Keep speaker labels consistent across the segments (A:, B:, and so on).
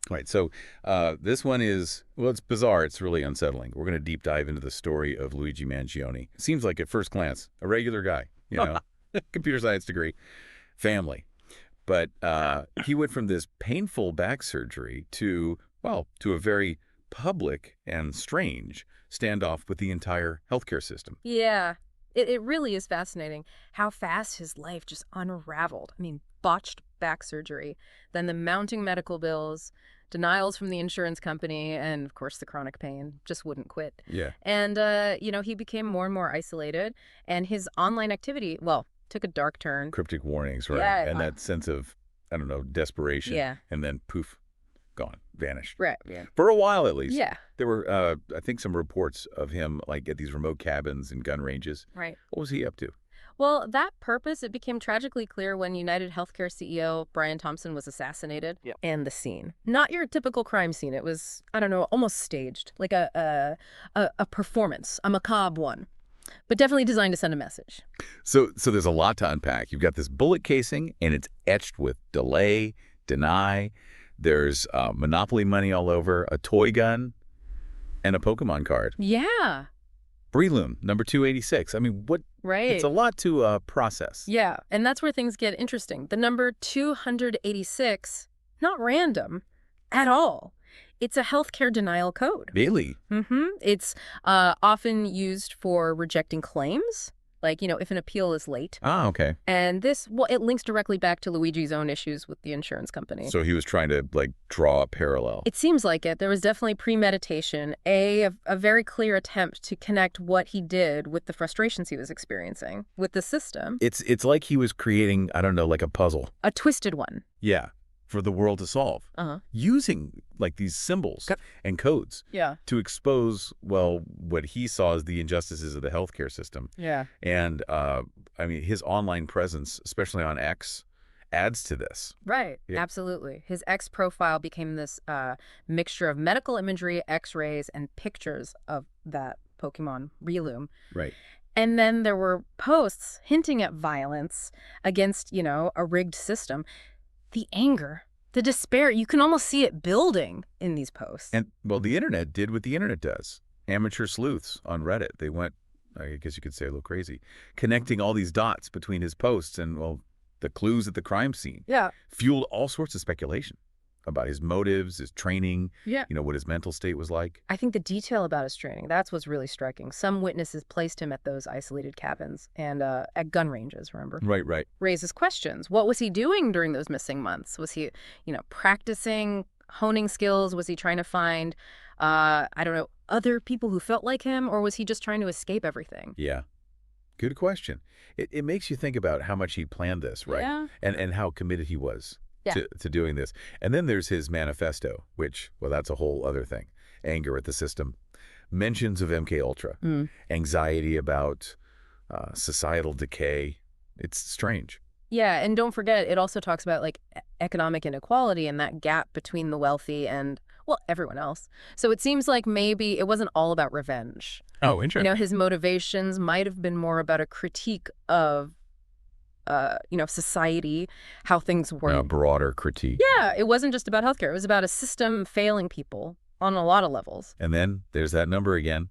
A: Right. So this one is, well, it's bizarre. It's really unsettling. We're going to deep dive into the story of Luigi Mangione. Seems like at first glance, a regular guy, computer science degree, family. But he went from this painful back surgery to, well, to a very public and strange standoff with the entire healthcare system.
B: Yeah, it really is fascinating how fast his life just unraveled. I mean, botched back surgery, then the mounting medical bills, denials from the insurance company, and of course the chronic pain just wouldn't quit.
A: Yeah.
B: And, he became more and more isolated, and his online activity, well, took a dark turn.
A: Cryptic warnings, right?
B: Yeah.
A: And that sense of, I don't know, desperation.
B: Yeah.
A: And then poof, gone, vanished.
B: Right. Yeah.
A: For a while, at least.
B: Yeah.
A: There were, I think, some reports of him, like, at these remote cabins and gun ranges.
B: Right.
A: What was he up to?
B: Well, that purpose, it became tragically clear when UnitedHealthcare CEO Brian Thompson was assassinated.
A: Yeah.
B: And the scene. Not your typical crime scene. It was, I don't know, almost staged, like a performance, a macabre one, but definitely designed to send a message.
A: So there's a lot to unpack. You've got this bullet casing, and it's etched with delay, deny. There's Monopoly money all over, a toy gun, and a Pokémon card.
B: Yeah.
A: Breloom, number 286. I mean, what?
B: Right.
A: It's a lot to process.
B: Yeah, and that's where things get interesting. The number 286, not random at all. It's a healthcare denial code.
A: Really?
B: Mm-hmm. It's often used for rejecting claims, like, if an appeal is late.
A: Ah, okay.
B: And this, well, it links directly back to Luigi's own issues with the insurance company.
A: So he was trying to, like, draw a parallel.
B: It seems like it. There was definitely premeditation, a very clear attempt to connect what he did with the frustrations he was experiencing with the system.
A: It's like he was creating, I don't know, like a puzzle.
B: A twisted one.
A: Yeah, for the world to solve. Using, like, these symbols and codes to expose, well, what he saw as the injustices of the healthcare system.
B: Yeah.
A: And, I mean, his online presence, especially on X, adds to this.
B: Right.
A: Yeah.
B: Absolutely. His X profile became this mixture of medical imagery, X-rays, and pictures of that Pokemon Breloom.
A: Right.
B: And then there were posts hinting at violence against, a rigged system. The anger, the despair, you can almost see it building in these posts.
A: And, well, the internet did what the internet does. Amateur sleuths on Reddit, they went, I guess you could say, a little crazy, connecting all these dots between his posts and, well, the clues at the crime scene.
B: Yeah.
A: Fueled all sorts of speculation about his motives, his training,
B: Yeah.
A: What his mental state was like.
B: I think the detail about his training, that's what's really striking. Some witnesses placed him at those isolated cabins and at gun ranges, remember?
A: Right.
B: Raises questions. What was he doing during those missing months? Was he, practicing, honing skills? Was he trying to find, I don't know, other people who felt like him? Or was he just trying to escape everything?
A: Yeah. Good question. It makes you think about how much he planned this, right?
B: Yeah.
A: And how committed he was to doing this. And then there's his manifesto, which, well, that's a whole other thing. Anger at the system. Mentions of MK-Ultra. Anxiety about societal decay. It's strange.
B: Yeah, and don't forget, it also talks about, like, economic inequality and that gap between the wealthy and, well, everyone else. So it seems like maybe it wasn't all about revenge.
A: Oh, interesting.
B: His motivations might have been more about a critique of, society, how things work.
A: A broader critique.
B: Yeah, it wasn't just about healthcare. It was about a system failing people on a lot of levels.
A: And then there's that number again.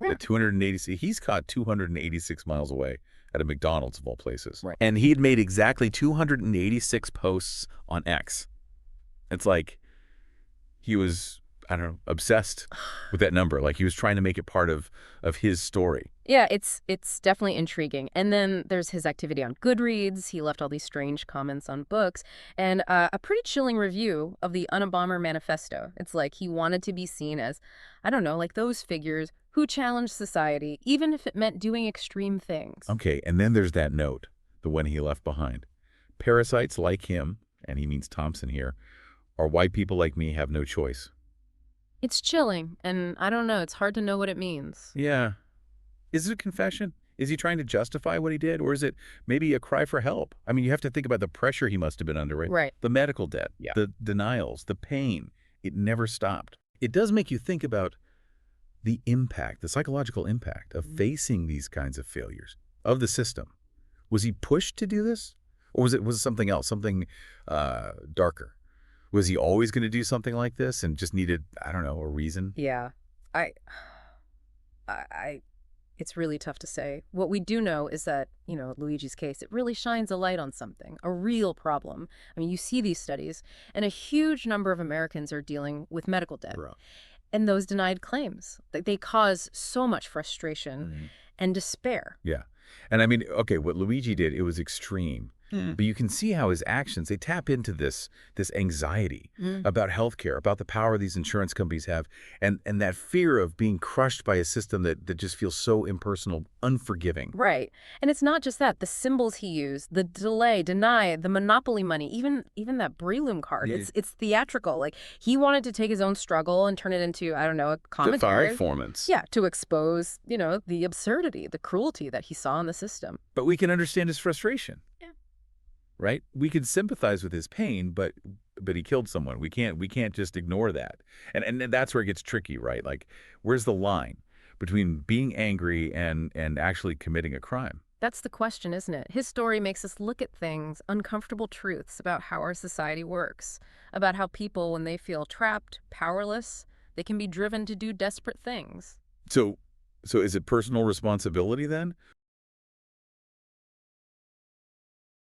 A: The 280. He's caught 286 miles away at a McDonald's of all places.
B: Right.
A: And he had made exactly 286 posts on X. It's like he was, I don't know, obsessed with that number. Like he was trying to make it part of his story.
B: Yeah, it's definitely intriguing. And then there's his activity on Goodreads. He left all these strange comments on books and a pretty chilling review of the Unabomber manifesto. It's like he wanted to be seen as, I don't know, like those figures who challenged society, even if it meant doing extreme things.
A: Okay, and then there's that note, the one he left behind. Parasites like him, and he means Thompson here, or white people like me have no choice.
B: It's chilling, and I don't know, it's hard to know what it means.
A: Yeah. Is it a confession? Is he trying to justify what he did? Or is it maybe a cry for help? I mean, you have to think about the pressure he must have been under, right?
B: Right.
A: The medical debt,
B: Yeah.
A: the denials, the pain. It never stopped. It does make you think about the impact, the psychological impact of facing these kinds of failures of the system. Was he pushed to do this? Or was it something else, something darker? Was he always going to do something like this and just needed, I don't know, a reason?
B: Yeah. I, it's really tough to say. What we do know is that, Luigi's case, it really shines a light on something, a real problem. I mean, you see these studies, and a huge number of Americans are dealing with medical debt.
A: Bro.
B: And those denied claims, they cause so much frustration and despair.
A: Yeah. And I mean, okay, what Luigi did, it was extreme. But you can see how his actions, they tap into this anxiety about healthcare, about the power these insurance companies have, and that fear of being crushed by a system that just feels so impersonal, unforgiving.
B: Right. And it's not just that. The symbols he used, the delay, deny, the monopoly money, even that Breloom card, it's theatrical. Like, he wanted to take his own struggle and turn it into, I don't know, a commentary.
A: Performance.
B: Yeah, to expose, the absurdity, the cruelty that he saw in the system.
A: But we can understand his frustration.
B: Yeah.
A: Right? We could sympathize with his pain, but he killed someone. We can't just ignore that. And that's where it gets tricky, right? Like, where's the line between being angry and actually committing a crime?
B: That's the question, isn't it? His story makes us look at things, uncomfortable truths about how our society works, about how people, when they feel trapped, powerless, they can be driven to do desperate things.
A: So is it personal responsibility then?